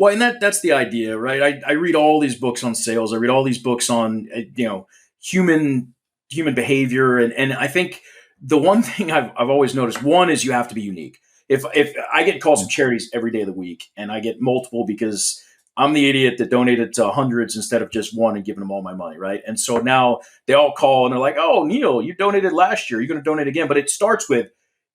Well, and that's the idea, right? I read all these books on sales. I read all these books on human behavior, and I think the one thing I've always noticed, one is you have to be unique. If I get calls from charities every day of the week, and I get multiple because I'm the idiot that donated to hundreds instead of just one and giving them all my money, right? And so now they all call and they're like, "Oh, Neil, you donated last year. You're going to donate again." But it starts with,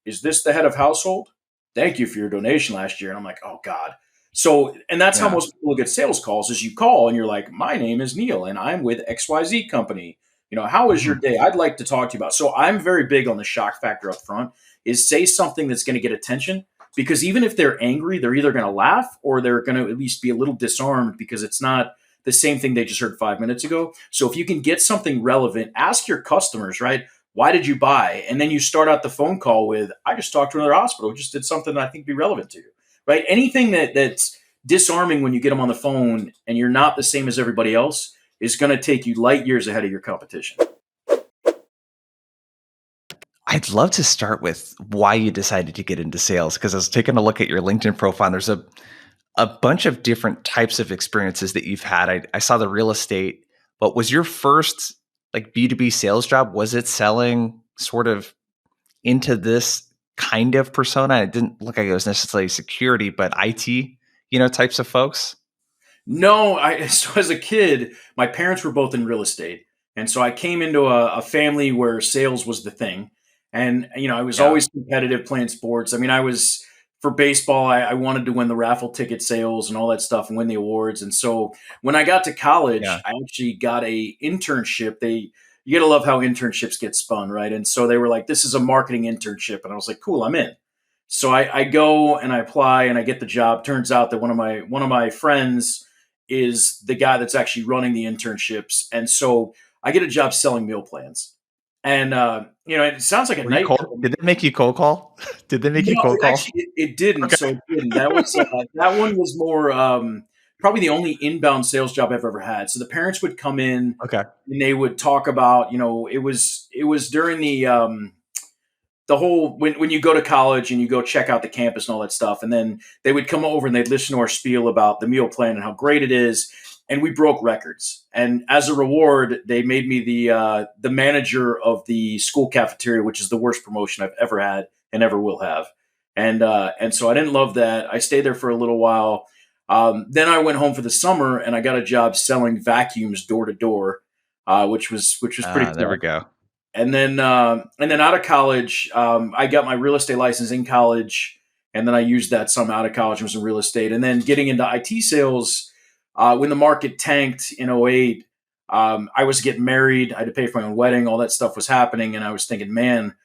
"Is this the head of household? Thank you for your donation last year." And I'm like, "Oh God." So, and that's how Yeah. most people get sales calls is you call and you're like, "My name is Neil and I'm with XYZ company. How was your Mhm. day? I'd like to talk to you about." So I'm very big on the shock factor up front is say something that's going to get attention because even if they're angry, they're either going to laugh or they're going to at least be a little disarmed because it's not the same thing they just heard 5 minutes ago. So if you can get something relevant, ask your customers, right? Why did you buy? And then you start out the phone call with, "I just talked to another hospital, just did something that I think would be relevant to you." Right? Anything that's disarming when you get them on the phone and you're not the same as everybody else is going to take you light years ahead of your competition. I'd love to start with why you decided to get into sales because I was taking a look at your LinkedIn profile and there's a bunch of different types of experiences that you've had. I saw the real estate, but was your first like B2B sales job, was it selling sort of into this kind of persona? It didn't look like it was necessarily security, but IT, types of folks. No, so as a kid, my parents were both in real estate, and so I came into a family where sales was the thing. And I was Yeah. always competitive playing sports. I mean, I was for baseball. I wanted to win the raffle ticket sales and all that stuff and win the awards. And so when I got to college, Yeah. I actually got a internship. You gotta love how internships get spun, right? And so they were like, "This is a marketing internship," and I was like, "Cool, I'm in." So I go and I apply and I get the job. Turns out that one of my friends is the guy that's actually running the internships. And so I get a job selling meal plans. And, it sounds like a Were you nightmare. cold? Did they make you cold call? Did they make you No, cold call? actually, it didn't. Okay. So it didn't. That one was more probably the only inbound sales job I've ever had. So the parents would come in Okay. and they would talk about, it was during the whole when you go to college and you go check out the campus and all that stuff, and then they would come over and they'd listen to our spiel about the meal plan and how great it is, and we broke records. And as a reward, they made me the manager of the school cafeteria, which is the worst promotion I've ever had and ever will have. And so I didn't love that. I stayed there for a little while. Then I went home for the summer and I got a job selling vacuums door to door, which was pretty There we cool. go. And then out of college, I got my real estate license in college, and then I used that some out of college was in real estate. And then getting into IT sales, when the market tanked in '08, I was getting married. I had to pay for my own wedding. All that stuff was happening, and I was thinking, man,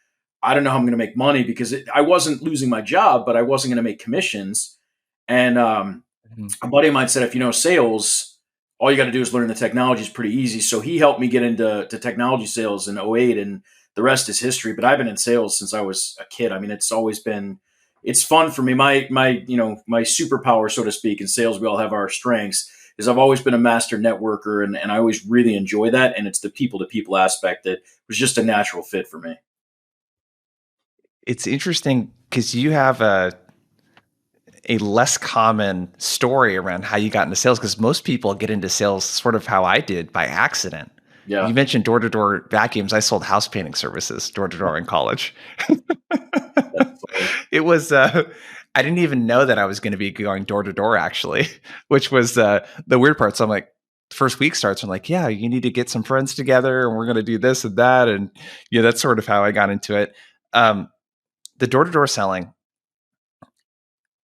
I don't know how I'm going to make money because I wasn't losing my job, but I wasn't going to make commissions. And Mhm. a buddy of mine said, if you know sales, all you got to do is learn the technology is pretty easy. So he helped me get into technology sales in '08, and the rest is history. But I've been in sales since I was a kid. I mean, it's fun for me. My superpower, so to speak, in sales, we all have our strengths, is I've always been a master networker, and I always really enjoy that. And it's the people to people aspect that was just a natural fit for me. It's interesting because you have a less common story around how you got into sales because most people get into sales sort of how I did by accident. You Yeah. mentioned door to door vacuums. I sold house painting services door to door in college. That's funny. It was, I didn't even know that I was going to be going door to door actually, which was the weird part. So I'm like, first week starts. I'm like, yeah, you need to get some friends together and we're going to do this and that. And that's sort of how I got into it. Um, the door to door selling,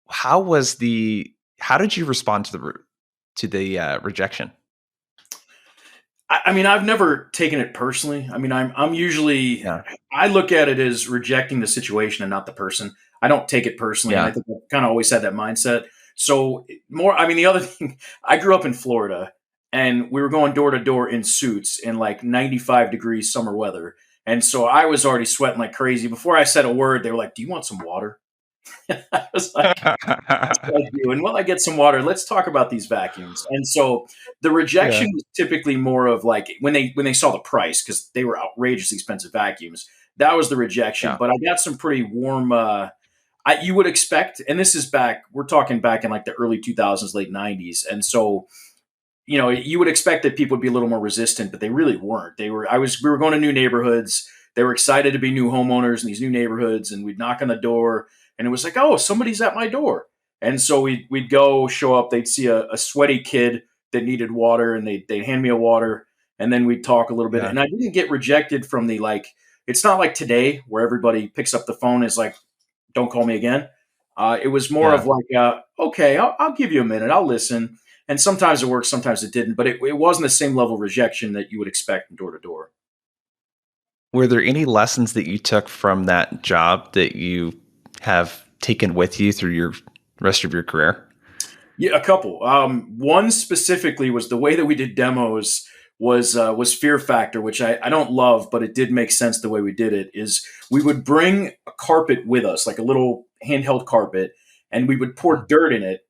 how did you respond to the rejection? I mean, I've never taken it personally. I mean, I'm usually Yeah. I look at it as rejecting the situation and not the person. I don't take it personally, and I Yeah. think I've kind of always had that mindset. So more, I mean, the other thing, I grew up in Florida, and we were going door to door in suits in like 95 degrees summer weather, and so I was already sweating like crazy. Before I said a word, they were like, "Do you want some water?" I was like, "Yes, I do." And while I get some water, let's talk about these vacuums. And so the Yeah. rejection was typically more of like when they saw the price because they were outrageously expensive vacuums. That was the rejection. Yeah. But I got some pretty warm. you would expect, and this is back, we're talking back in like the early 2000s, late 90s. And so, you would expect that people would be a little more resistant, but they really weren't. We were going to new neighborhoods. They were excited to be new homeowners in these new neighborhoods, and we'd knock on the door, and it was like, oh, somebody's at my door. And so we'd go show up. They'd see a sweaty kid that needed water, and they'd hand me a water, and then we'd talk a little bit. Yeah. And I didn't get rejected from the like. It's not like today where everybody picks up the phone and is like, "Don't call me again." It was more of Yeah. like, "Okay, I'll give you a minute. I'll listen." And sometimes it worked, sometimes it didn't. But it wasn't the same level of rejection that you would expect from door to door. Were there any lessons that you took from that job that you have taken with you through your rest of your career? Yeah, a couple. One specifically was the way that we did demos was Fear Factor, which I don't love, but it did make sense the way we did it. Is we would bring a carpet with us, like a little handheld carpet, and we would pour dirt in it,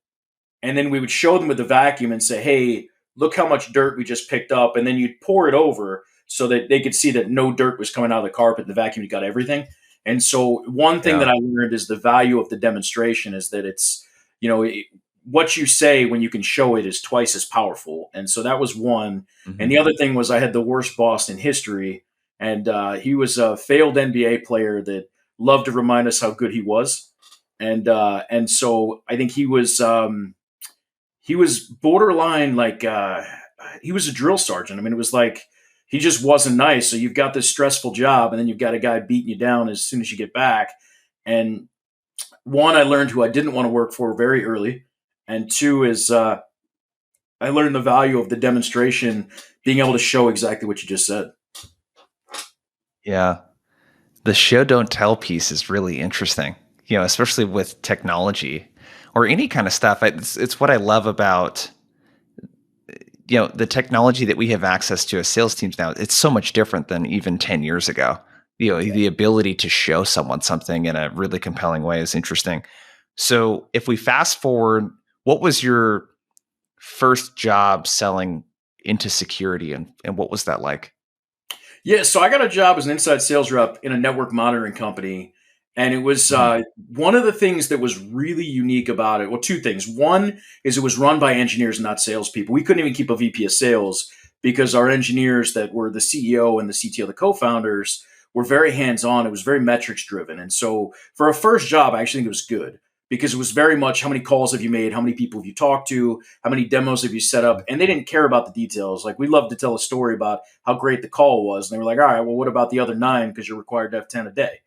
and then we would show them with the vacuum and say, "Hey, look how much dirt we just picked up," and then you'd pour it over so that they could see that no dirt was coming out of the carpet. The vacuum got everything. And so, one thing that Yeah. I learned is the value of the demonstration is that it's you know it, what you say when you can show it is twice as powerful. And so that was one. And Mhm. the other thing was I had the worst boss in history, and he was a failed NBA player that loved to remind us how good he was. And so I think he was borderline like he was a drill sergeant. I mean, it was like he just wasn't nice. So you've got this stressful job, and then you've got a guy beating you down as soon as you get back. And one, I learned who I didn't want to work for very early, and two is I learned the value of the demonstration, being able to show exactly what you just said. Yeah. The show don't tell piece is really interesting, especially with technology or any kind of stuff. It's what I love about, the technology that we have access to as sales teams now. It's so much different than even 10 years ago. The ability to show someone something in a really compelling way is interesting. So if we fast forward, what was your first job selling into security, and what was that like? Yeah, so I got a job as an inside sales rep in a network monitoring company, and it was Mhm. one of the things that was really unique about it. Well, two things. One is it was run by engineers, not salespeople. We couldn't even keep a VP of sales because our engineers that were the CEO and the CTO, the co-founders, were very hands-on. It was very metrics driven, and so for a first job, I actually think it was good because it was very much how many calls have you made, how many people have you talked to, how many demos have you set up, and they didn't care about the details. Like we loved to tell a story about how great the call was. And they were like, all right, well, what about the other nine? Because you're required to have 10 a day.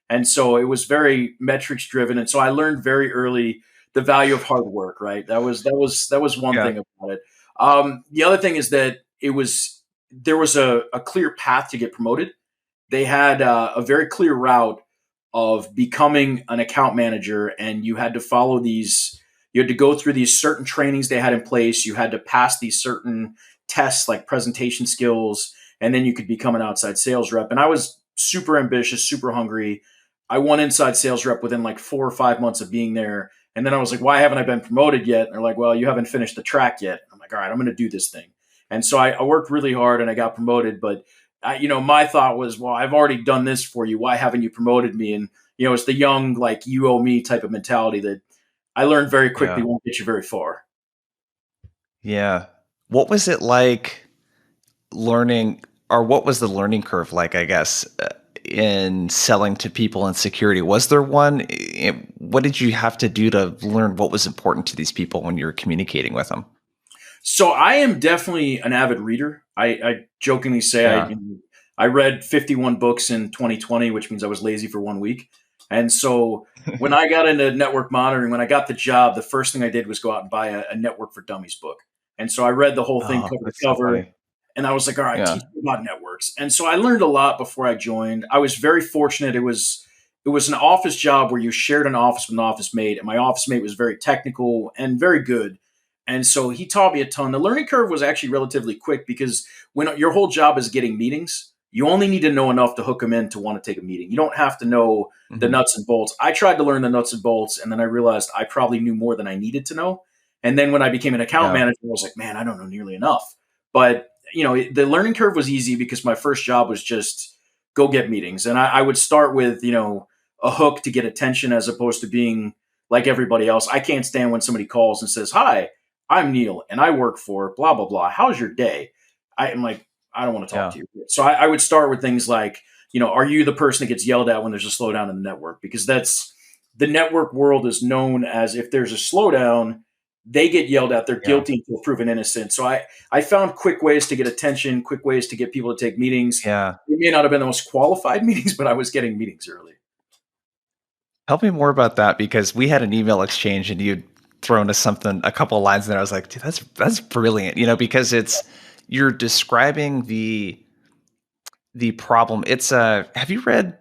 And so it was very metrics driven. And so I learned very early the value of hard work, right? That was one Yeah. thing about it. The other thing is that there was a clear path to get promoted. They had a very clear route of becoming an account manager, and you had to follow these. You had to go through these certain trainings they had in place. You had to pass these certain tests, like presentation skills, and then you could become an outside sales rep. And I was super ambitious, super hungry. I won inside sales rep within like 4 or 5 months of being there. And then I was like, why haven't I been promoted yet? And they're like, well, you haven't finished the track yet. I'm like, all right, I'm going to do this thing. And so I worked really hard and I got promoted. But my thought was, well, I've already done this for you. Why haven't you promoted me? And it's the young, like you owe me type of mentality that I learned very quickly Yeah. won't get you very far. Yeah. What was it like learning, or what was the learning curve like, I guess, in selling to people in security? Was there one? What did you have to do to learn what was important to these people when you're communicating with them? So I am definitely an avid reader. I jokingly say Yeah. I read 51 books in 2020, which means I was lazy for 1 week. And so when I got into network monitoring, when I got the job, the first thing I did was go out and buy a Network for Dummies book. And so I read the whole thing Oh, cover to that's so cover. funny. And I was like, all right, Yeah. teach me about networks. And so I learned a lot before I joined. I was very fortunate. It was an office job where you shared an office with an office mate, and my office mate was very technical and very good. And so he taught me a ton. The learning curve was actually relatively quick because when your whole job is getting meetings, you only need to know enough to hook them in to want to take a meeting. You don't have to know the Mhm. nuts and bolts. I tried to learn the nuts and bolts, and then I realized I probably knew more than I needed to know. And then when I became an account Yeah. manager, I was like, man, I don't know nearly enough. But the learning curve was easy because my first job was just go get meetings, and I would start with a hook to get attention as opposed to being like everybody else. I can't stand when somebody calls and says, "Hi, I'm Neil and I work for blah blah blah. How's your day?" I am like, I don't want to talk Yeah. to you. So I would start with things like, are you the person that gets yelled at when there's a slowdown in the network? Because that's the network world is known as, if there's a slowdown, they get yelled at. They're Yeah. guilty until proven innocent. So I found quick ways to get attention, quick ways to get people to take meetings. Yeah. It may not have been the most qualified meetings, but I was getting meetings early. Help me more about that because we had an email exchange and you'd thrown us something, a couple of lines, and I was like, dude, that's brilliant. Because you're describing the problem. It's have you read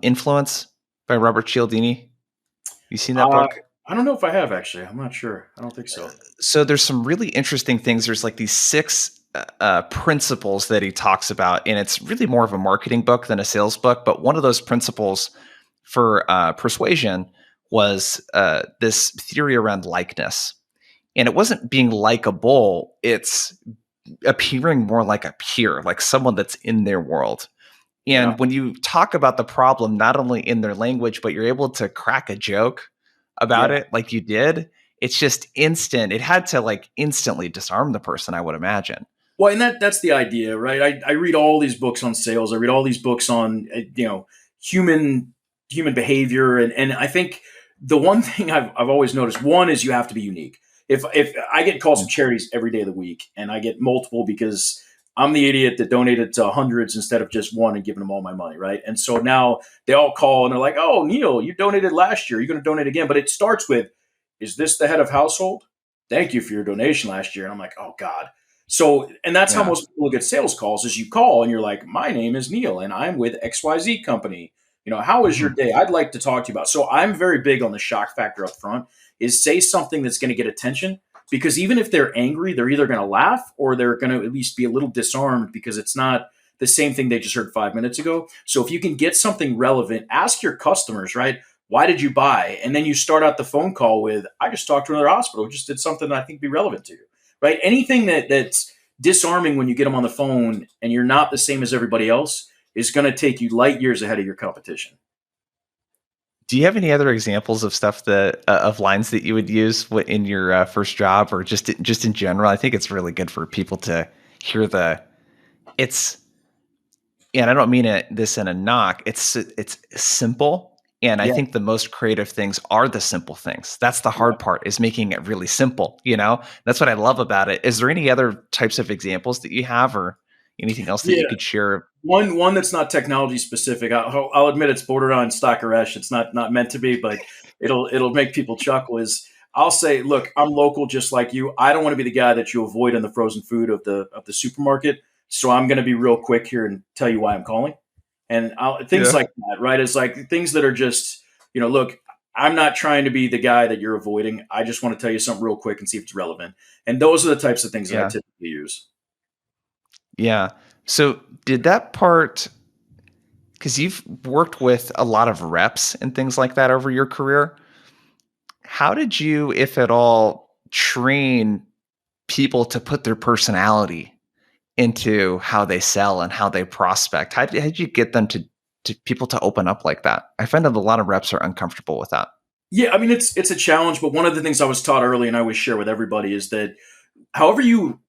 Influence by Robert Cialdini? You seen that Uh, book? I don't know if I have actually. I'm not sure. I don't think so. So there's some really interesting things. There's like these six principles that he talks about, and it's really more of a marketing book than a sales book. But one of those principles for persuasion was this theory around likeness, and it wasn't being likable; it's appearing more like a peer, like someone that's in their world. Yeah. And when you talk about the problem, not only in their language, but you're able to crack a joke about Yeah. it like you did, it's just instant. It had to like instantly disarm the person, I would imagine. Well, and that's the idea, right? I read all these books on sales. I read all these books on human human behavior, and I think the one thing I've always noticed, one is you have to be unique. If I get calls from Mm. charities every day of the week, and I get multiple because I'm the idiot that donated to hundreds instead of just one and giving them all my money, right? And so now they all call and they're like, "Oh, Neil, you donated last year. You're going to donate again." But it starts with, "Is this the head of household? Thank you for your donation last year." And I'm like, "Oh God." So, and that's how Yeah. most people get sales calls is you call and you're like, "My name is Neil and I'm with XYZ company. How is your Mhm. day? I'd like to talk to you about." So I'm very big on the shock factor up front is say something that's going to get attention because even if they're angry, they're either going to laugh or they're going to at least be a little disarmed because it's not the same thing they just heard 5 minutes ago. So if you can get something relevant, ask your customers, right? Why did you buy? And then you start out the phone call with, "I just talked to another hospital who just did something that I think would be relevant to you." Right? Anything that's disarming when you get them on the phone and you're not the same as everybody else is going to take you light years ahead of your competition. Do you have any other examples of stuff that of lines that you would use in your first job, or just in general? I think it's really good for people to hear it's and I don't mean this in a knock. It's simple, and I Yeah. think the most creative things are the simple things. That's the Yeah. hard part is making it really simple. That's what I love about it. Is there any other types of examples that you have, or anything else that Yeah. you could share? One that's not technology specific. I'll admit it's borderline stalkerish. It's not meant to be, but it'll make people chuckle. Is I'll say, "Look, I'm local, just like you. I don't want to be the guy that you avoid in the frozen food of the supermarket. So I'm going to be real quick here and tell you why I'm calling." And things Yeah. like that, right? It's like things that are just, look, I'm not trying to be the guy that you're avoiding. I just want to tell you something real quick and see if it's relevant. And those are the types of things that I Yeah. typically use. Yeah. So did that part, because you've worked with a lot of reps and things like that over your career, how did you, if at all, train people to put their personality into how they sell and how they prospect? How did you get them to people to open up like that? I find that a lot of reps are uncomfortable with that. Yeah, I mean it's a challenge, but one of the things I was taught early and I always share with everybody is that however you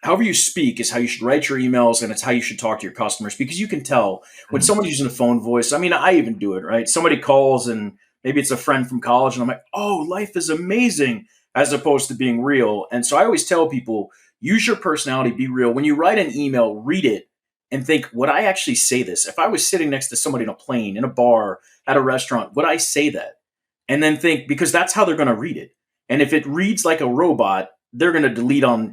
however you speak is how you should write your emails and it's how you should talk to your customers because you can tell when Mm. someone's using a phone voice. I mean, I even do it, right? Somebody calls and maybe it's a friend from college and I'm like, "Oh, life is amazing," as opposed to being real. And so I always tell people, use your personality, be real. When you write an email, read it and think, would I actually say this? If I was sitting next to somebody in a plane, in a bar, at a restaurant, would I say that? And then think, because that's how they're going to read it. And if it reads like a robot, they're going to delete on,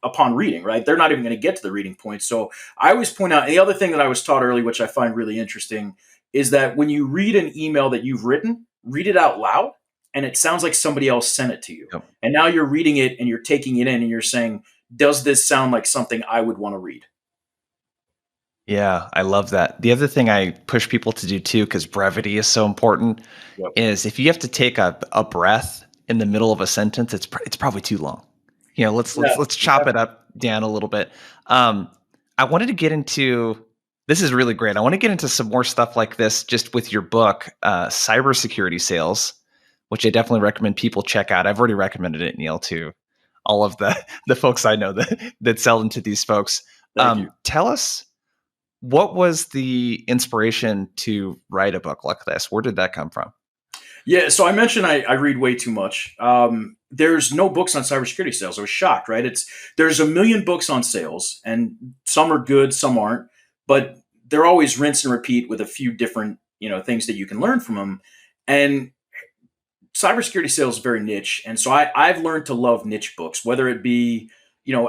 upon reading, right? They're not even going to get to the reading point. So I always point out, and the other thing that I was taught early, which I find really interesting, is that when you read an email that you've written, read it out loud and it sounds like somebody else sent it to you. Yep. And now you're reading it and you're taking it in and you're saying, does this sound like something I would want to read? Yeah, I love that. The other thing I push people to do too, because brevity is so important, Yep. is if you have to take a breath in the middle of a sentence, it's probably too long. Let's Yeah, let's chop it exactly. up down a little bit. Um, I wanted to get into This is really great. I want to get into some more stuff like this just with your book, Cybersecurity Sales, which I definitely recommend people check out. I've already recommended it, Neil, to all of the the folks I know that sell into these folks. Thank you. Tell us, what was the inspiration to write a book like this? Where did that come from? Yeah, so I mentioned I read way too much. There's no books on cybersecurity sales. I was shocked, right? There's a million books on sales, and some are good, some aren't, but they're always rinse and repeat with a few different things that you can learn from them. And cybersecurity sales is very niche, and so I've learned to love niche books, whether it be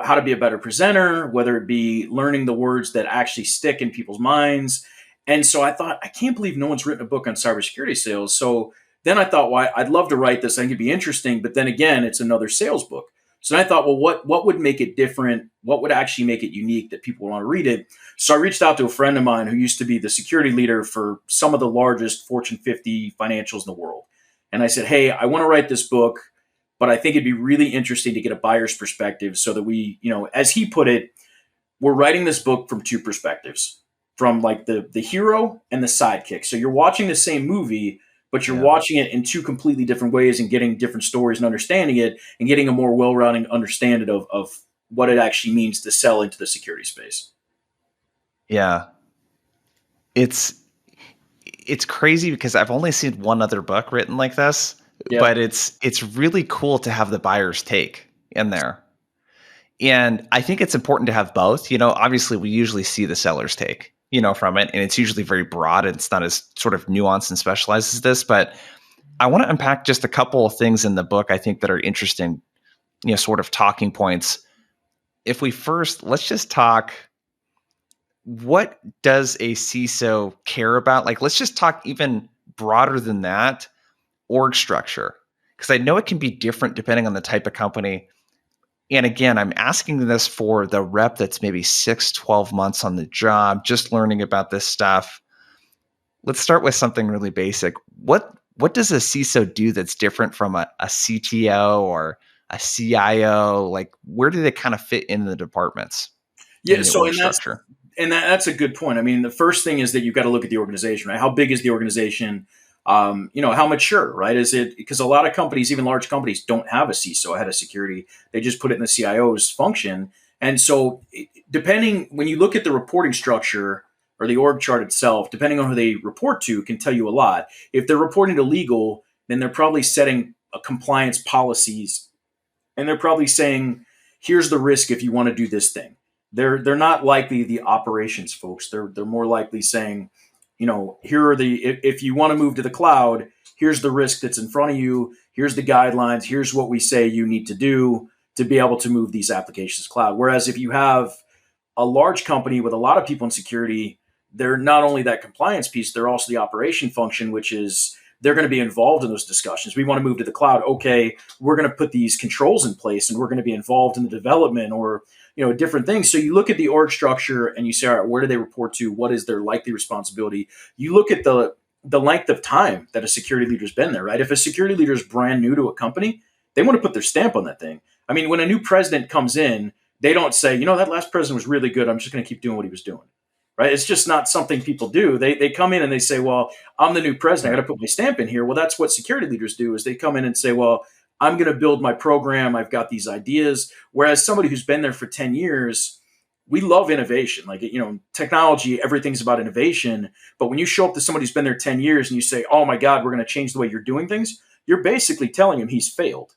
how to be a better presenter, whether it be learning the words that actually stick in people's minds. And so I thought, I can't believe no one's written a book on cybersecurity sales. So then I thought, well, I'd love to write this. I think it'd be interesting, but then again, it's another sales book. So then I thought, well, what would make it different? What would actually make it unique that people want to read it? So I reached out to a friend of mine who used to be the security leader for some of the largest Fortune 50 financials in the world. And I said, hey, I want to write this book, but I think it'd be really interesting to get a buyer's perspective so that we, as he put it, we're writing this book from two perspectives, from like the hero and the sidekick. So you're watching the same movie, but you're Yeah. watching it in two completely different ways and getting different stories and understanding it and getting a more well-rounded understanding of what it actually means to sell into the security space. Yeah. It's it's crazy because I've only seen one other book written like this, Yeah. but it's really cool to have the buyer's take in there. And I think it's important to have both. Obviously we usually see the seller's take, from it, and it's usually very broad and it's not as sort of nuanced and specialized as this, but I want to unpack just a couple of things in the book I think that are interesting, sort of talking points. If we first, let's just talk, what does a CISO care about? Like, let's just talk even broader than that, org structure, because I know it can be different depending on the type of company. And again, I'm asking this for the rep that's maybe 6-12 months on the job, just learning about this stuff. Let's start with something really basic. What does a CISO do that's different from a CTO or a CIO? Like, where do they kind of fit in the departments Yeah. in the So, org and that's structure? and that's a good point. I mean, the first thing is that you've got to look at the organization, right? How big is the organization? How mature, right? Is it, because a lot of companies, even large companies, don't have a CISO, head of security. They just put it in the CIO's function. And so, depending, when you look at the reporting structure or the org chart itself, depending on who they report to, can tell you a lot. If they're reporting to legal, then they're probably setting a compliance policies, and they're probably saying, here's the risk if you want to do this thing. They're not likely the operations folks. They're more likely saying, here are the, if you want to move to the cloud, here's the risk that's in front of you. Here's the guidelines. Here's what we say you need to do to be able to move these applications to cloud. Whereas if you have a large company with a lot of people in security, they're not only that compliance piece, they're also the operation function, which is they're going to be involved in those discussions. We want to move to the cloud. Okay, we're going to put these controls in place and we're going to be involved in the development or different things. So you look at the org structure and you say, all right, where do they report to? What is their likely responsibility? You look at the length of time that a security leader's been there, right? If a security leader is brand new to a company, they want to put their stamp on that thing. I mean, when a new president comes in, they don't say, that last president was really good, I'm just going to keep doing what he was doing. Right? It's just not something people do. They come in and they say, well, I'm the new president. I got to put my stamp in here. Well, that's what security leaders do, is they come in and say, well, I'm going to build my program. I've got these ideas. Whereas somebody who's been there for 10 years, we love innovation. Like, technology, everything's about innovation. But when you show up to somebody who's been there 10 years and you say, oh my God, we're going to change the way you're doing things, you're basically telling him he's failed.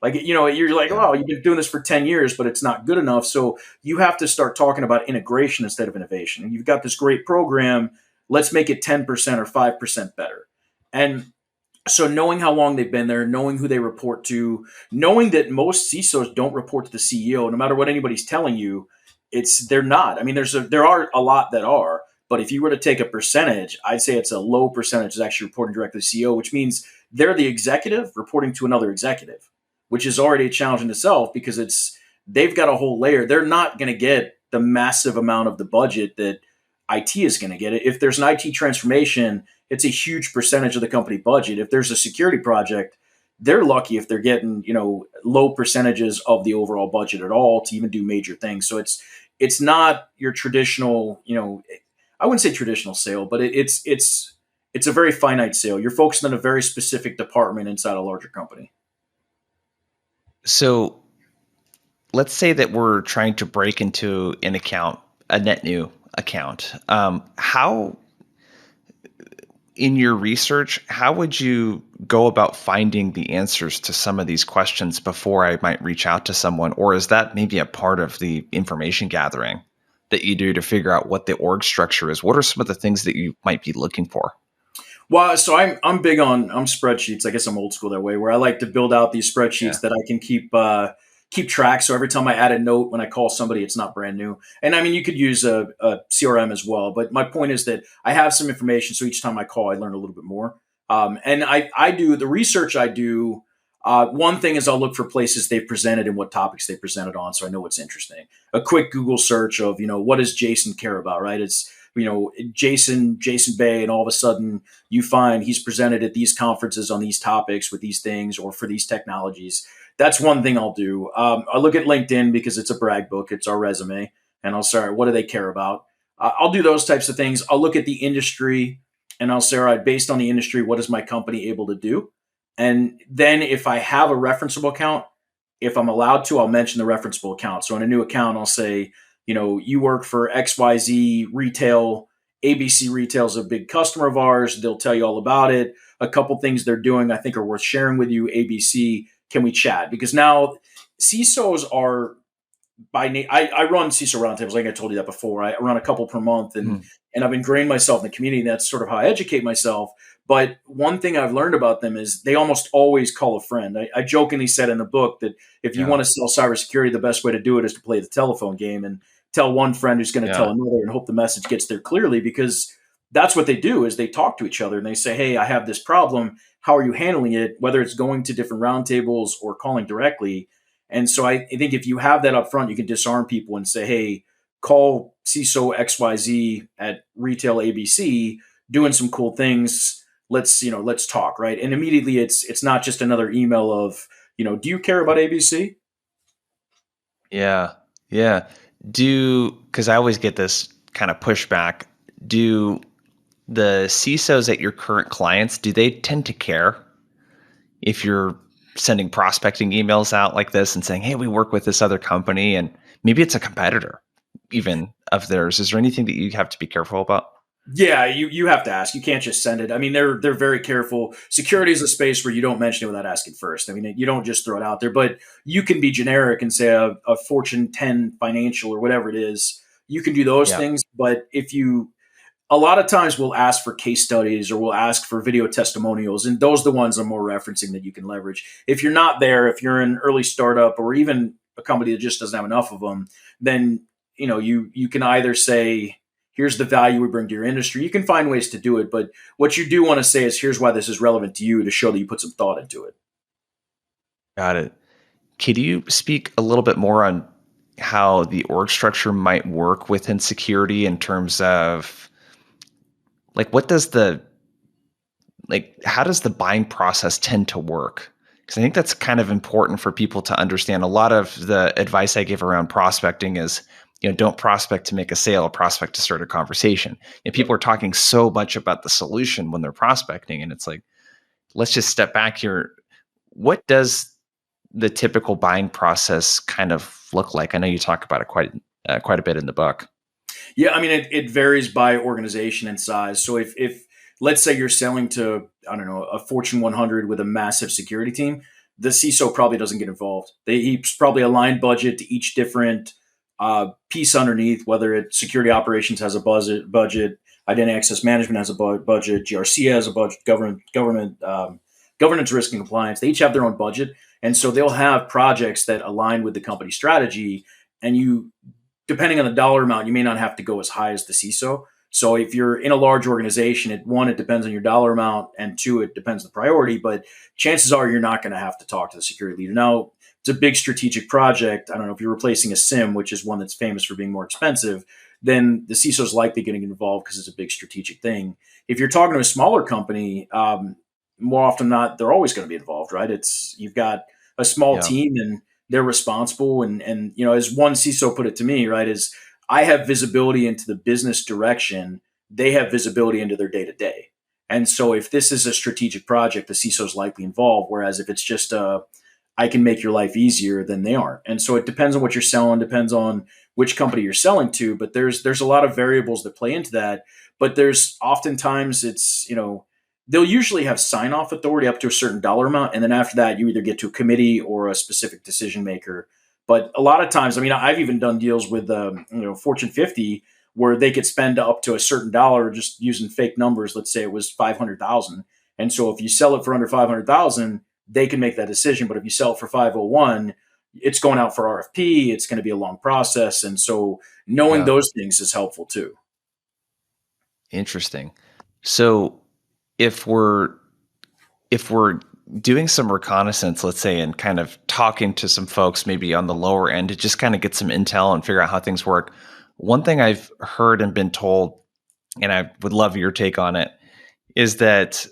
Like, you're like, Yeah. oh, you've been doing this for 10 years, but it's not good enough. So you have to start talking about integration instead of innovation. And you've got this great program. Let's make it 10% or 5% better. And so knowing how long they've been there, knowing who they report to, knowing that most CISOs don't report to the CEO, no matter what anybody's telling you, they're not. I mean, there are a lot that are, but if you were to take a percentage, I'd say it's a low percentage is actually reporting directly to the CEO, which means they're the executive reporting to another executive, which is already a challenge in itself because they've got a whole layer. They're not going to get the massive amount of the budget that IT is going to get. If there's an IT transformation, it's a huge percentage of the company budget. If there's a security project, they're lucky if they're getting low percentages of the overall budget at all to even do major things. So it's not your traditional I wouldn't say traditional sale, but it's a very finite sale. You're focused on a very specific department inside a larger company. So let's say that we're trying to break into an account, a net new account. How, in your research, how would you go about finding the answers to some of these questions before I might reach out to someone? Or is that maybe a part of the information gathering that you do to figure out what the org structure is? What are some of the things that you might be looking for? Well, so I'm big on spreadsheets. I guess I'm old school that way, where I like to build out these spreadsheets Yeah. that I can keep track. So every time I add a note when I call somebody, it's not brand new. And I mean, you could use a CRM as well. But my point is that I have some information, so each time I call, I learn a little bit more. And I do the research I do. One thing is I'll look for places they've presented and what topics they presented on, so I know what's interesting. A quick Google search of what does Jason care about, right? It's Jason Bay, and all of a sudden you find he's presented at these conferences on these topics with these things or for these technologies. That's one thing I'll do. I look at LinkedIn because it's a brag book, it's our resume, and I'll say, all right, what do they care about? I'll do those types of things. I'll look at the industry and I'll say, all right, based on the industry, what is my company able to do? And then if I have a referenceable account, if I'm allowed to, I'll mention the referenceable account. So in a new account, I'll say, you work for XYZ retail. ABC Retail is a big customer of ours. They'll tell you all about it. A couple things they're doing I think are worth sharing with you. ABC, can we chat? Because now CISOs are by name. I run CISO roundtables. I think I told you that before. I run a couple per month, and Mm. and I've ingrained myself in the community. And that's sort of how I educate myself. But one thing I've learned about them is they almost always call a friend. I jokingly said in the book that if you Yeah. want to sell cybersecurity, the best way to do it is to play the telephone game and tell one friend who's going to tell Yeah. another and hope the message gets there clearly, because that's what they do is they talk to each other and they say, hey, I have this problem. How are you handling it? Whether it's going to different roundtables or calling directly. And so I think if you have that up front, you can disarm people and say, hey, call CISO XYZ at retail ABC doing some cool things. Let's talk, right? And immediately it's not just another email of, do you care about ABC? Yeah. Yeah. Because I always get this kind of pushback. Do the CISOs at your current clients, do they tend to care if you're sending prospecting emails out like this and saying, hey, we work with this other company, and maybe it's a competitor even of theirs? Is there anything that you have to be careful about? Yeah, you have to ask. You can't just send it. I mean, they're very careful. Security is a space where you don't mention it without asking first. I mean, you don't just throw it out there, but you can be generic and say a Fortune 10 financial or whatever it is. You can do those Yeah. things, but a lot of times we'll ask for case studies or we'll ask for video testimonials, and those are the ones I'm more referencing that you can leverage. If you're not there, if you're an early startup or even a company that just doesn't have enough of them, then you can either say, here's the value we bring to your industry. You can find ways to do it, but what you do want to say is, here's why this is relevant to you, to show that you put some thought into it. Got it. Could you speak a little bit more on how the org structure might work within security in terms of like how does the buying process tend to work? Because I think that's kind of important for people to understand. A lot of the advice I give around prospecting is, don't prospect to make a sale, prospect to start a conversation. And Yep. people are talking so much about the solution when they're prospecting, and it's like, let's just step back here. What does the typical buying process kind of look like? I know you talk about it quite a bit in the book. Yeah, I mean, it varies by organization and size. So if let's say you're selling to, I don't know, a Fortune 100 with a massive security team, the CISO probably doesn't get involved. He's probably aligned budget to each different piece underneath, whether it's security operations has a budget, identity access management has a budget, GRC has a budget, governance, risk and compliance. They each have their own budget, and so they'll have projects that align with the company strategy. And depending on the dollar amount, you may not have to go as high as the CISO. So if you're in a large organization, it depends on your dollar amount, and two, it depends on the priority. But chances are you're not going to have to talk to the security leader. Now, it's a big strategic project. I don't know if you're replacing a SIM, which is one that's famous for being more expensive, then the CISO is likely getting involved because it's a big strategic thing. If you're talking to a smaller company, more often than not, they're always going to be involved, right? You've got a small Yeah. team and they're responsible. And as one CISO put it to me, right, is I have visibility into the business direction they have visibility into their day to day. And so if this is a strategic project, the CISO is likely involved. Whereas if it's just I can make your life easier, then they aren't. And so it depends on what you're selling, depends on which company you're selling to. But there's a lot of variables that play into that. But there's oftentimes it's, they'll usually have sign off authority up to a certain dollar amount. And then after that, you either get to a committee or a specific decision maker. But a lot of times, I mean, I've even done deals with, Fortune 50 where they could spend up to a certain dollar just using fake numbers. Let's say it was 500,000. And so if you sell it for under 500,000, they can make that decision. But if you sell it for 501, it's going out for RFP. It's going to be a long process. And so knowing Yeah. those things is helpful too. Interesting. So if we're doing some reconnaissance, let's say, and kind of talking to some folks maybe on the lower end to just kind of get some intel and figure out how things work, one thing I've heard and been told, and I would love your take on it, is that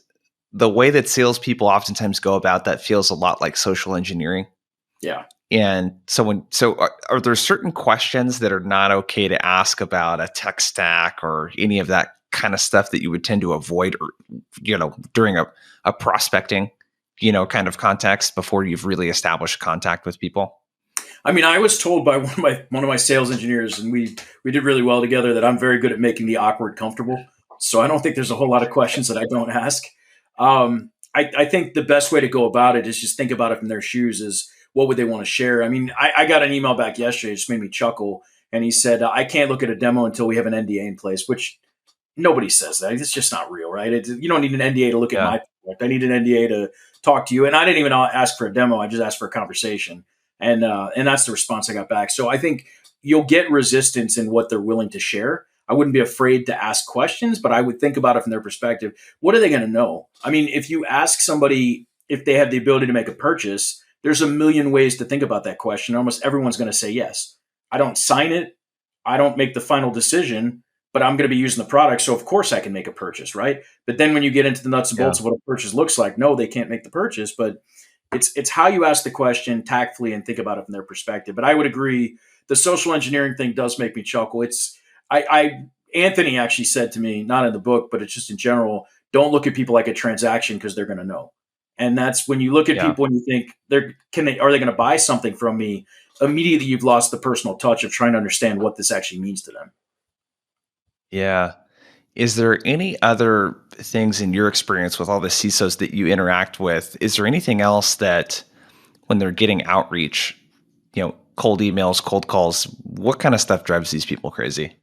the way that salespeople oftentimes go about that feels a lot like social engineering. Yeah. And are there certain questions that are not okay to ask about a tech stack or any of that kind of stuff that you would tend to avoid, or, during a prospecting, kind of context before you've really established contact with people? I mean, I was told by one of my sales engineers, and we did really well together, that I'm very good at making the awkward comfortable. So I don't think there's a whole lot of questions that I don't ask. I think the best way to go about it is just think about it from their shoes. Is what would they want to share? I mean, I got an email back yesterday, it just made me chuckle, and he said, "I can't look at a demo until we have an NDA in place," which nobody says that. It's just not real, right? You don't need an NDA to look at Yeah. my product. I need an NDA to talk to you. And I didn't even ask for a demo. I just asked for a conversation. And that's the response I got back. So I think you'll get resistance in what they're willing to share. I wouldn't be afraid to ask questions, but I would think about it from their perspective. What are they going to know? I mean, if you ask somebody if they have the ability to make a purchase, there's a million ways to think about that question. Almost everyone's going to say yes. I don't sign it. I don't make the final decision, but I'm going to be using the product. So of course I can make a purchase, right? But then when you get into the nuts and Yeah. bolts of what a purchase looks like, no, they can't make the purchase. But it's how you ask the question tactfully and think about it from their perspective. But I would agree, the social engineering thing does make me chuckle. I Anthony actually said to me, not in the book, but it's just in general, don't look at people like a transaction because they're going to know. And that's when you look at Yeah. people and you think are they going to buy something from me? Immediately you've lost the personal touch of trying to understand what this actually means to them. Yeah. Is there any other things in your experience with all the CISOs that you interact with? Is there anything else that when they're getting outreach, cold emails, cold calls, what kind of stuff drives these people crazy?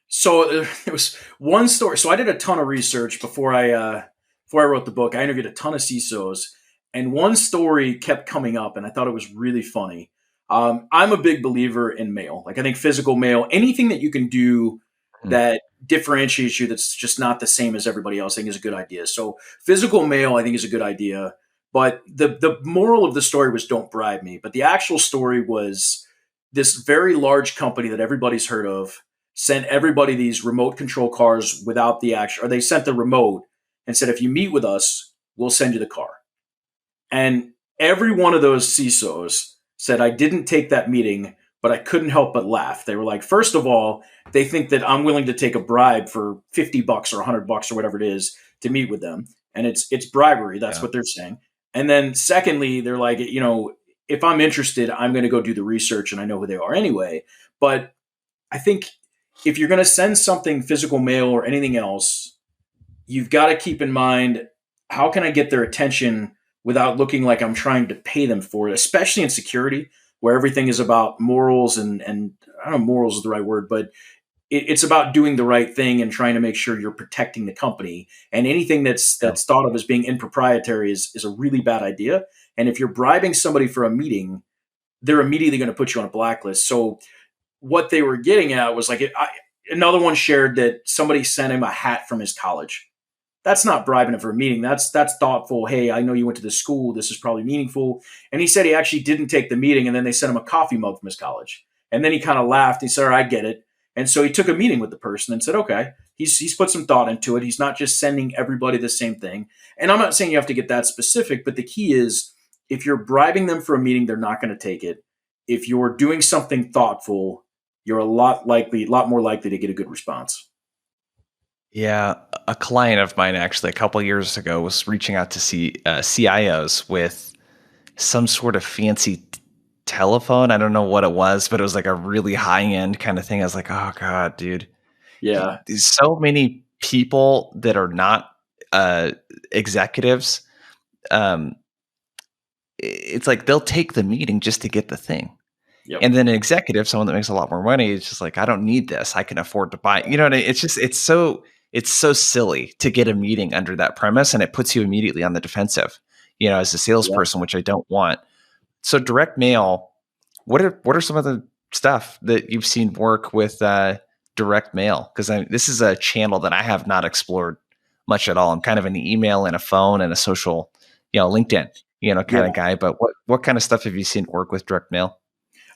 So it was one story. So I did a ton of research before I wrote the book. I interviewed a ton of CISOs, and one story kept coming up, and I thought it was really funny. I'm a big believer in mail. Like I think physical mail, anything that you can do Mhm. that differentiates you, that's just not the same as everybody else, I think is a good idea. So physical mail, I think is a good idea. But the moral of the story was don't bribe me. But the actual story was this very large company that everybody's heard of sent everybody these remote control cars without the action, or they sent the remote and said, if you meet with us, we'll send you the car. And every one of those CISOs said, I didn't take that meeting, but I couldn't help but laugh. They were like, first of all, they think that I'm willing to take a bribe for $50 or $100 or whatever it is to meet with them. And it's bribery. That's Yeah. what they're saying. And then secondly, they're like, if I'm interested, I'm going to go do the research and I know who they are anyway. But I think if you're going to send something physical mail or anything else, you've got to keep in mind, how can I get their attention without looking like I'm trying to pay them for it, especially in security where everything is about morals and I don't know if morals is the right word, but it's about doing the right thing and trying to make sure you're protecting the company. And anything Yeah. that's thought of as being improprietary is a really bad idea. And if you're bribing somebody for a meeting, they're immediately going to put you on a blacklist. So what they were getting at was like another one shared that somebody sent him a hat from his college. That's not bribing him for a meeting. That's thoughtful. Hey, I know you went to this school. This is probably meaningful. And he said he actually didn't take the meeting, and then they sent him a coffee mug from his college. And then he kind of laughed. He said, "All right, I get it." And so he took a meeting with the person and said, "Okay, he's put some thought into it. He's not just sending everybody the same thing." And I'm not saying you have to get that specific, but the key is if you're bribing them for a meeting, they're not going to take it. If you're doing something thoughtful, you're a lot more likely to get a good response. Yeah, a client of mine actually a couple years ago was reaching out to CIOs with some sort of fancy telephone. I don't know what it was, but it was like a really high end kind of thing. I was like, oh god, dude, Yeah, there's so many people that are not uh, executives. Um, it's like they'll take the meeting just to get the thing. yep, And then an executive, someone that makes a lot more money, is just like, I don't need this. I can afford to buy. You know what I mean? It's so silly to get a meeting under that premise, and it puts you immediately on the defensive. As a yep. salesperson, which I don't want. So direct mail. What are some of the stuff that you've seen work with direct mail? Because this is a channel that I have not explored much at all. I'm kind of an email and a phone and a social, LinkedIn, kind of Yeah. guy. But what kind of stuff have you seen work with direct mail?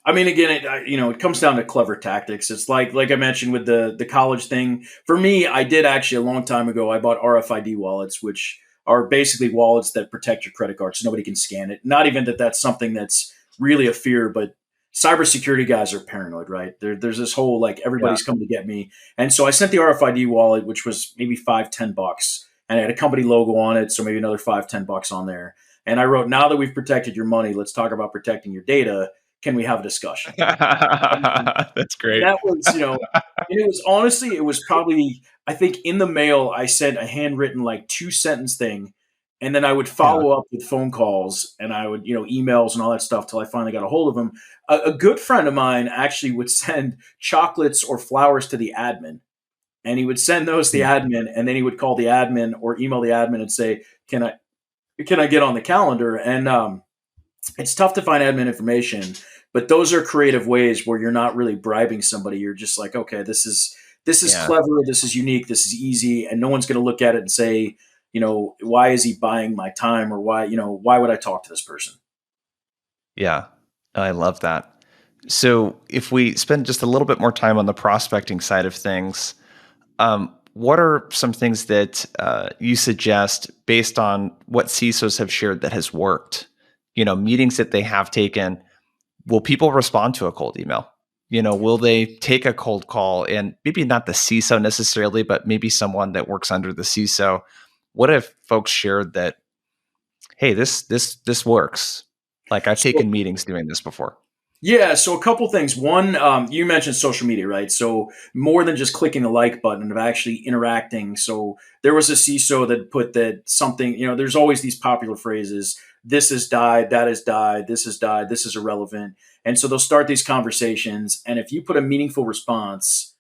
I mean, again, it comes down to clever tactics. It's like I mentioned with the college thing. For me, I did actually a long time ago. I bought RFID wallets, which are basically wallets that protect your credit card, so nobody can scan it. Not even that that's something that's really a fear, but cybersecurity guys are paranoid, right? There's this whole like Yeah. everybody's coming to get me, and so I sent the RFID wallet, which was maybe 5-10 bucks, and it had a company logo on it, so maybe another 5-10 bucks on there. And I wrote, now that we've protected your money, let's talk about protecting your data. Can we have a discussion? And That's great. that was, and it was honestly, it was probably, I think in the mail, I sent a handwritten like 2 sentence thing. And then I would Yeah. follow up with phone calls and I would, emails and all that stuff till I finally got a hold of him. A good friend of mine actually would send chocolates or flowers to the admin and he would send those to the Mm. admin and then he would call the admin or email the admin and say, can I get on the calendar? And, it's tough to find admin information, but those are creative ways where you're not really bribing somebody. You're just like, okay, this is Yeah. clever, this is unique, this is easy, and no one's going to look at it and say, why is he buying my time or why would I talk to this person? Yeah. I love that. So if we spend just a little bit more time on the prospecting side of things, what are some things that you suggest based on what CISOs have shared that has worked? Meetings that they have taken. Will people respond to a cold email? Will they take a cold call and maybe not the CISO necessarily, but maybe someone that works under the CISO? What if folks shared that, hey, this works? Like I've So taken meetings doing this before. yeah, so a couple things. One, you mentioned social media, right? So more than just clicking the like button of actually interacting. So there was a CISO that put that something, there's always these popular phrases. This has died, that has died, this has died, this is irrelevant. And so they'll start these conversations. And if you put a meaningful response,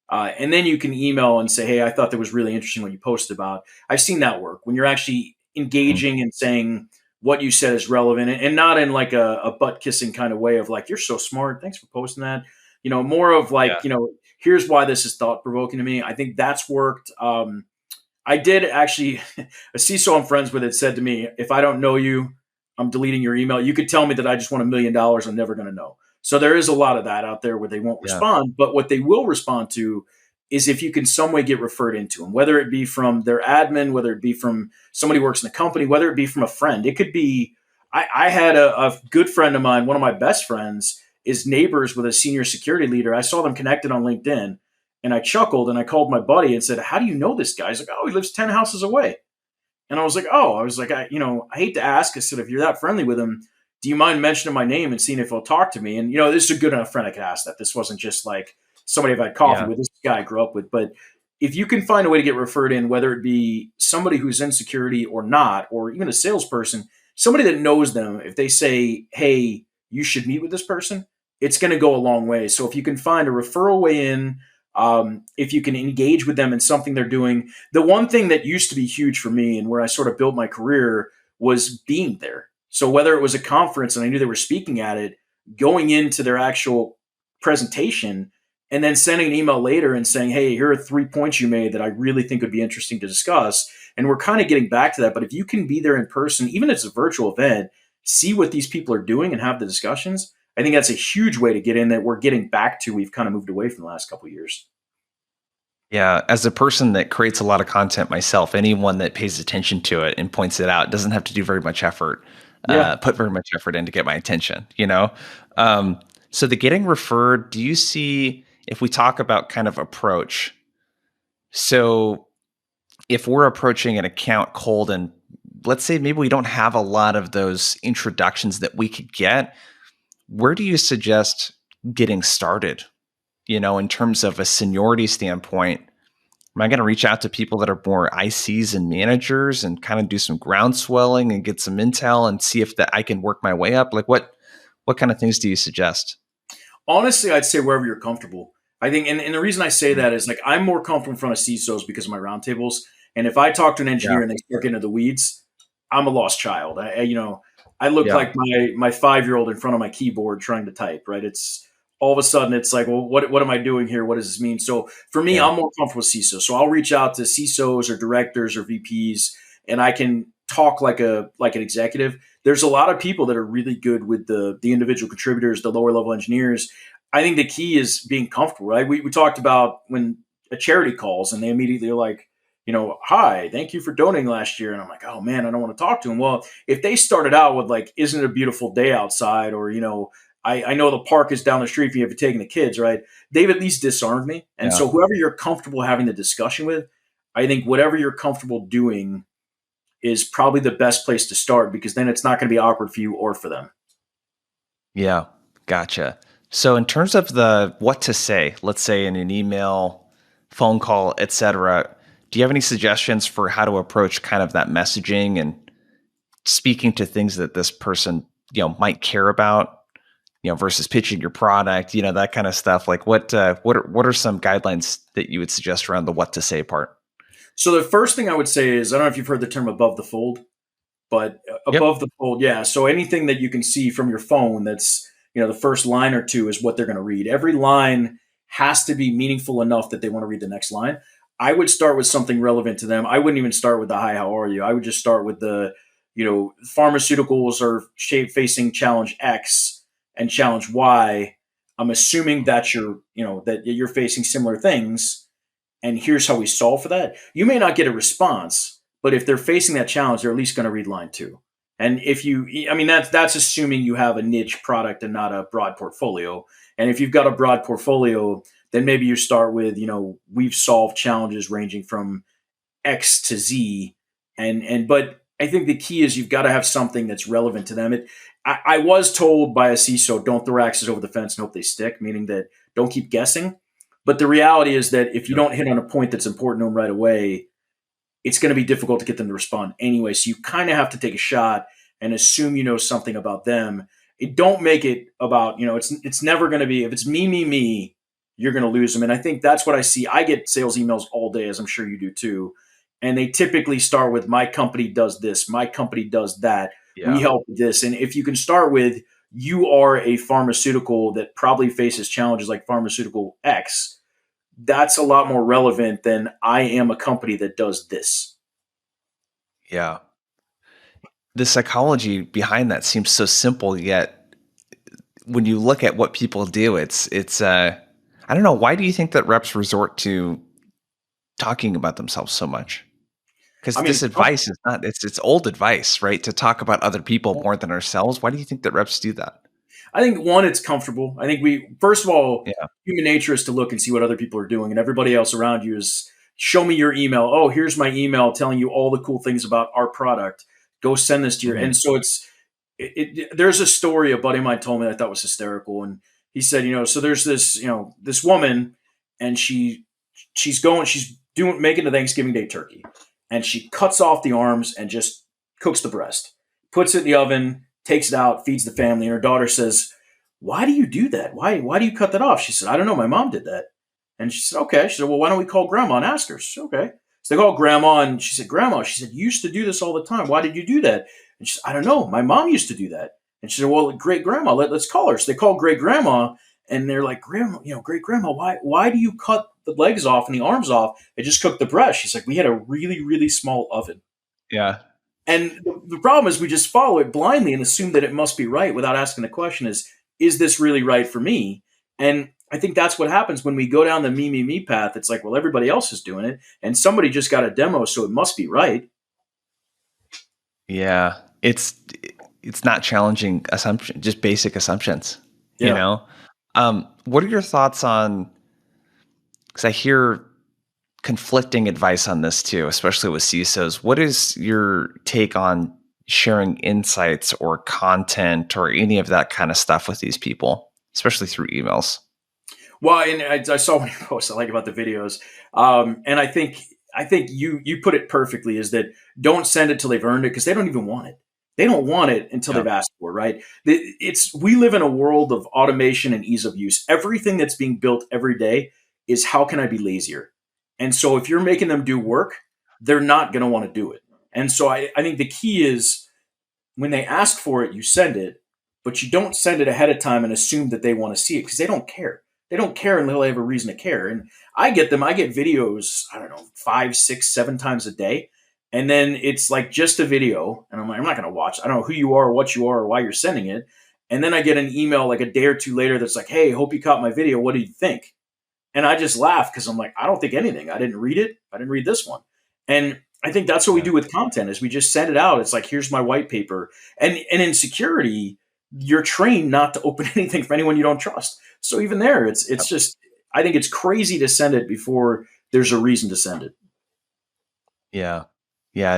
and then you can email and say, hey, I thought that was really interesting what you posted about. I've seen that work when you're actually Mhm. engaging and saying what you said is relevant and not in like a butt kissing kind of way of like, you're so smart. Thanks for posting that. More of like, Yeah. here's why this is thought provoking to me. I think that's worked. I did actually, a CISO I'm friends with it said to me, if I don't know you, I'm deleting your email. You could tell me that I just want $1 million. I'm never going to know. So there is a lot of that out there where they won't Yeah. respond. But what they will respond to is if you can some way get referred into them, whether it be from their admin, whether it be from somebody who works in the company, whether it be from a friend. It could be, I had a good friend of mine, one of my best friends, is neighbors with a senior security leader. I saw them connected on LinkedIn and I chuckled and I called my buddy and said, how do you know this guy? He's like, oh, he lives 10 houses away. And I was like, oh, I hate to ask. I said, if you're that friendly with him, do you mind mentioning my name and seeing if he'll talk to me? And, this is a good enough friend I could ask that. This wasn't just like somebody I've had coffee Yeah. with. This guy I grew up with. But if you can find a way to get referred in, whether it be somebody who's in security or not, or even a salesperson, somebody that knows them, if they say, hey, you should meet with this person, it's going to go a long way. So if you can find a referral way in, if you can engage with them in something they're doing, the one thing that used to be huge for me and where I sort of built my career was being there. So whether it was a conference and I knew they were speaking at it, going into their actual presentation and then sending an email later and saying, hey, here are 3 points you made that I really think would be interesting to discuss. And we're kind of getting back to that. But if you can be there in person, even if it's a virtual event, see what these people are doing and have the discussions, I think that's a huge way to get in that we're getting back to we've kind of moved away from the last couple of years. Yeah, as a person that creates a lot of content myself, anyone that pays attention to it and points it out doesn't have to do very much effort, Yeah. put very much effort in to get my attention. Um, so the getting referred, do you see if we talk about kind of approach? So if we're approaching an account cold and let's say maybe we don't have a lot of those introductions that we could get, where do you suggest getting started? In terms of a seniority standpoint, am I going to reach out to people that are more ICs and managers and kind of do some ground swelling and get some intel and see if that I can work my way up? Like what kind of things do you suggest? Honestly, I'd say wherever you're comfortable. I think, and the reason I say Mhm. that is like I'm more comfortable in front of CISOs because of my roundtables. And if I talk to an Yeah. engineer and they start getting into the weeds, I'm a lost child. I look Yeah. like my 5-year-old in front of my keyboard trying to type. Right? It's all of a sudden it's like, well, what am I doing here? What does this mean? So for me, Yeah. I'm more comfortable with CISOs. So I'll reach out to CISOs or directors or VPs, and I can talk like an executive. There's a lot of people that are really good with the individual contributors, the lower level engineers. I think the key is being comfortable, right? We talked about when a charity calls and they immediately are like, hi, thank you for donating last year. And I'm like, oh man, I don't want to talk to them. Well, if they started out with like, isn't it a beautiful day outside? Or, I know the park is down the street for you if you're taking the kids, right? They've at least disarmed me. And Yeah. so whoever you're comfortable having the discussion with, I think whatever you're comfortable doing is probably the best place to start because then it's not going to be awkward for you or for them. Yeah. Gotcha. So in terms of the what to say, let's say in an email, phone call, etc., do you have any suggestions for how to approach kind of that messaging and speaking to things that this person, might care about, versus pitching your product, that kind of stuff? Like what are some guidelines that you would suggest around the what to say part? So the first thing I would say is I don't know if you've heard the term above the fold. But Yep. above the fold, yeah. So anything that you can see from your phone that's, the first line or two is what they're going to read. Every line has to be meaningful enough that they want to read the next line. I would start with something relevant to them. I wouldn't even start with the hi, how are you? I would just start with pharmaceuticals are facing challenge X and challenge Y. I'm assuming that you're facing similar things and here's how we solve for that. You may not get a response, but if they're facing that challenge, they're at least going to read line two. And if I mean, that's assuming you have a niche product and not a broad portfolio. And if you've got a broad portfolio, then maybe you start with, we've solved challenges ranging from X to Z. But I think the key is you've got to have something that's relevant to them. I was told by a CISO, don't throw axes over the fence and hope they stick, meaning that don't keep guessing. But the reality is that if you Yep. don't hit on a point that's important to them right away, it's going to be difficult to get them to respond anyway. So you kind of have to take a shot and assume you know something about them. Don't make it about, it's never going to be, if it's me, you're going to lose them. And I think that's what I see. I get sales emails all day, as I'm sure you do too. And they typically start with, my company does this, my company does that, we Yeah. help with this. And if you can start with, you are a pharmaceutical that probably faces challenges like pharmaceutical X, that's a lot more relevant than I am a company that does this. Yeah. The psychology behind that seems so simple, yet when you look at what people do, it's I don't know, why do you think that reps resort to talking about themselves so much? I Because mean, this advice is not it's old advice, right? To talk about other people more than ourselves. Why do you think that reps do that? I think one, it's comfortable. I think first of all, Yeah. human nature is to look and see what other people are doing, and everybody else around you is show me your email. Oh, here's my email telling you all the cool things about our product. Go send this to your. Mhm. And so there's a story a buddy of mine told me that I thought was hysterical, and he said, so there's this, this woman, and she's doing making the Thanksgiving Day turkey, and she cuts off the arms and just cooks the breast, puts it in the oven, takes it out, feeds the family, and her daughter says, "Why do you do that? Why do you cut that off?" She said, "I don't know. My mom did that." And she said, "Okay." She said, "Well, why don't we call grandma and ask her?" She said, "Okay." So they called grandma, and she said, "Grandma," she said, "you used to do this all the time. Why did you do that?" And she said, "I don't know. My mom used to do that." And she said, "Well, great grandma, let's call her." So they called great grandma, and they're like, "Grandma, great grandma, why do you cut the legs off and the arms off and just cook the breast?" She's like, "We had a really, really small oven." Yeah. And the problem is we just follow it blindly and assume that it must be right without asking the question is this really right for me? And I think that's what happens when we go down the me path. It's like, well, everybody else is doing it and somebody just got a demo, so it must be right. Yeah. It's not challenging assumption, just basic assumptions, you Yeah. know? What are your thoughts on, because I hear conflicting advice on this too, especially with CISOs. What is your take on sharing insights or content or any of that kind of stuff with these people, especially through emails? Well, and I saw one post I like about the videos, and I think you put it perfectly. Is that don't send it till they've earned it because they don't even want it. They don't want it until Yeah. they've asked for it, right? It's we live in a world of automation and ease of use. Everything that's being built every day is how can I be lazier? And so if you're making them do work, they're not going to want to do it. And so I think the key is when they ask for it, you send it, but you don't send it ahead of time and assume that they want to see it because they don't care. They don't care until they have a reason to care. And I get them. I get videos, I don't know, 5, 6, 7 times a day. And then it's like just a video. And I'm like, I'm not going to watch. I don't know who you are or what you are or why you're sending it. And then I get an email like a day or two later that's like, hey, hope you caught my video. What do you think? And I just laugh because I'm like, I don't think anything. I didn't read it. I didn't read this one. And I think that's what we Yeah. do with content is we just send it out. It's like, here's my white paper. And in security, you're trained not to open anything for anyone you don't trust. So even there, it's Yep. just I think it's crazy to send it before there's a reason to send it. Yeah. Yeah.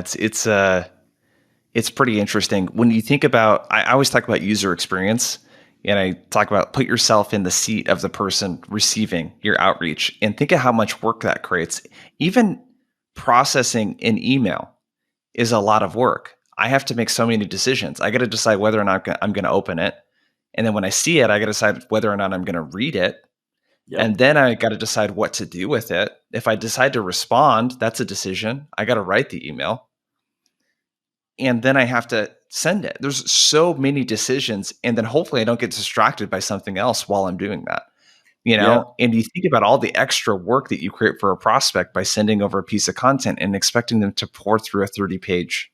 It's pretty interesting when you think about. I always talk about user experience, and I talk about put yourself in the seat of the person receiving your outreach, and think of how much work that creates. Even processing an email is a lot of work. I have to make so many decisions. I got to decide whether or not I'm going to open it, and then when I see it, I got to decide whether or not I'm going to read it, Yep. and then I got to decide what to do with it. If I decide to respond, that's a decision. I got to write the email, and then I have to send it. There's so many decisions, and then hopefully I don't get distracted by something else while I'm doing that. Yeah. And you think about all the extra work that you create for a prospect by sending over a piece of content and expecting them to pour through a 30-page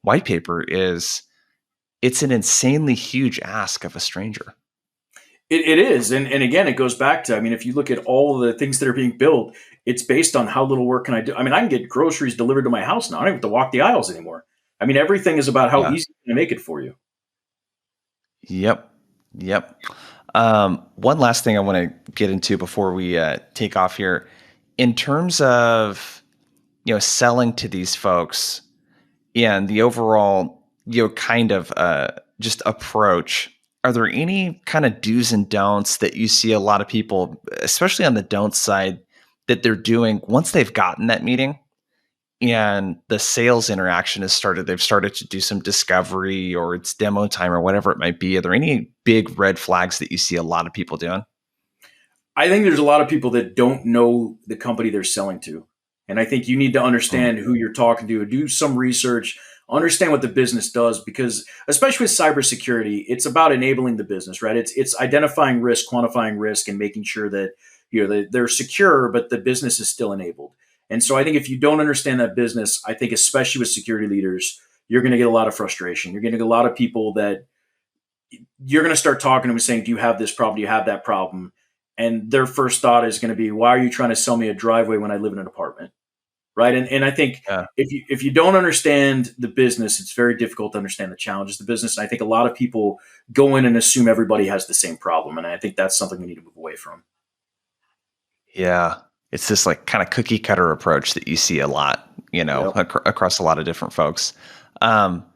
white paper is it's an insanely huge ask of a stranger. It is. And again, it goes back to, I mean, if you look at all the things that are being built, it's based on how little work can I do. I mean, I can get groceries delivered to my house now. I don't have to walk the aisles anymore. I mean, everything is about how Yeah. easy can I make it for you. Yep. Yep. One last thing I want to get into before we take off here, in terms of selling to these folks and the overall kind of just approach. Are there any kind of do's and don'ts that you see a lot of people, especially on the don't side, that they're doing once they've gotten that meeting and the sales interaction has started? They've started to do some discovery or it's demo time or whatever it might be. Are there any big red flags that you see a lot of people doing? I think there's a lot of people that don't know the company they're selling to. And I think you need to Mm, understand who you're talking to, do some research, understand what the business does, because especially with cybersecurity, it's about enabling the business, right? It's identifying risk, quantifying risk, and making sure that they're secure, but the business is still enabled. And so I think if you don't understand that business, I think especially with security leaders, you're going to get a lot of frustration. You're going to get a lot of people that you're going to start talking to them saying, do you have this problem? Do you have that problem? And their first thought is going to be, why are you trying to sell me a driveway when I live in an apartment? Right. And I think yeah. if you don't understand the business, it's very difficult to understand the challenges of the business. And I think a lot of people go in and assume everybody has the same problem. And I think that's something we need to move away from. Yeah. It's this like kind of cookie cutter approach that you see a lot, Yep. across a lot of different folks. Um,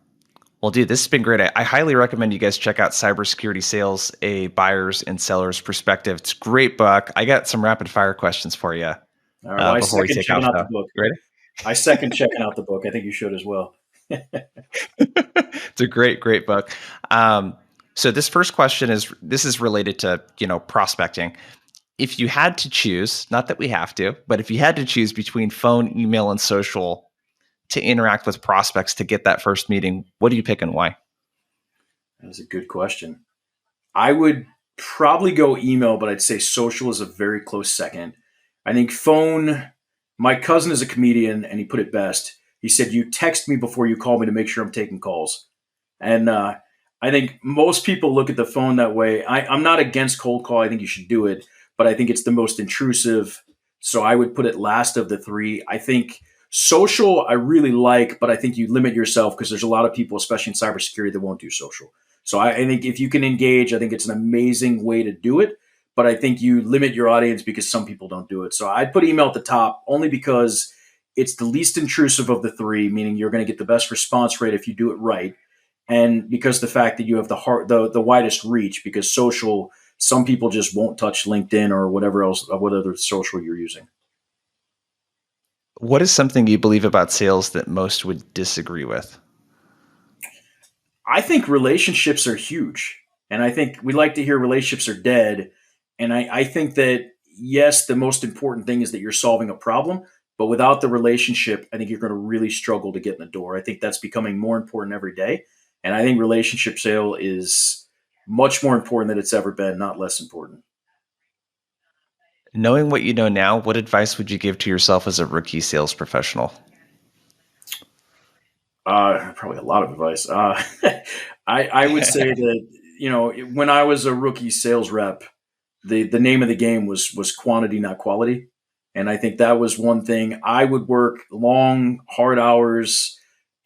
well, dude, this has been great. I highly recommend you guys check out Cybersecurity Sales, a buyer's and seller's perspective. It's a great book. I got some rapid fire questions for you All right. Well, I before we second take checking off, out the though. book. You ready? I second checking out the book. I think you should as well. It's a great, great book. So this first question is related to, prospecting. If you had to choose, not that we have to, but if you had to choose between phone, email, and social to interact with prospects to get that first meeting, what do you pick and why? That's a good question. I would probably go email, but I'd say social is a very close second. I think phone, my cousin is a comedian and he put it best. He said, you text me before you call me to make sure I'm taking calls. And I think most people look at the phone that way. I'm not against cold call. I think you should do it, but I think it's the most intrusive. So I would put it last of the three. I think social I really like, but I think you limit yourself because there's a lot of people, especially in cybersecurity, that won't do social. So I think if you can engage, I think it's an amazing way to do it. but I think you limit your audience because some people don't do it. So I'd put email at the top only because it's the least intrusive of the three, meaning you're going to get the best response rate if you do it right, and because the fact that you have the widest reach, because social, some people just won't touch LinkedIn or whatever else, what other social you're using. What is something you believe about sales that most would disagree with? I think relationships are huge. And I think we like to hear relationships are dead. And I think that, yes, the most important thing is that you're solving a problem. But without the relationship, I think you're going to really struggle to get in the door. I think that's becoming more important every day. And I think relationship sale is much more important than it's ever been, not less important. Knowing what you know now, what advice would you give to yourself as a rookie sales professional? Probably a lot of advice. I would say that, when I was a rookie sales rep, the name of the game was quantity, not quality. And I think that was one thing. I would work long, hard hours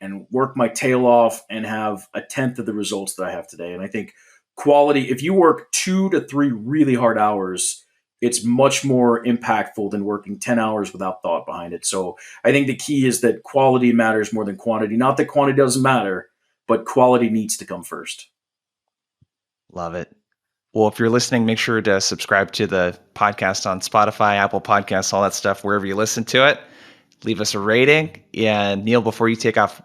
and work my tail off and have a tenth of the results that I have today. And I think quality, if you work 2 to 3 really hard hours, it's much more impactful than working 10 hours without thought behind it. So I think the key is that quality matters more than quantity. Not that quantity doesn't matter, but quality needs to come first. Love it. Well, if you're listening, make sure to subscribe to the podcast on Spotify, Apple Podcasts, all that stuff, wherever you listen to it. Leave us a rating. And Neil, before you take off,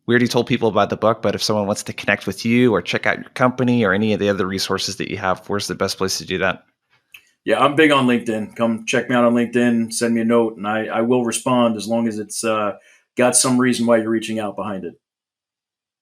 we already told people about the book, but if someone wants to connect with you or check out your company or any of the other resources that you have, where's the best place to do that? Yeah, I'm big on LinkedIn. Come check me out on LinkedIn, send me a note, and I will respond as long as it's got some reason why you're reaching out behind it.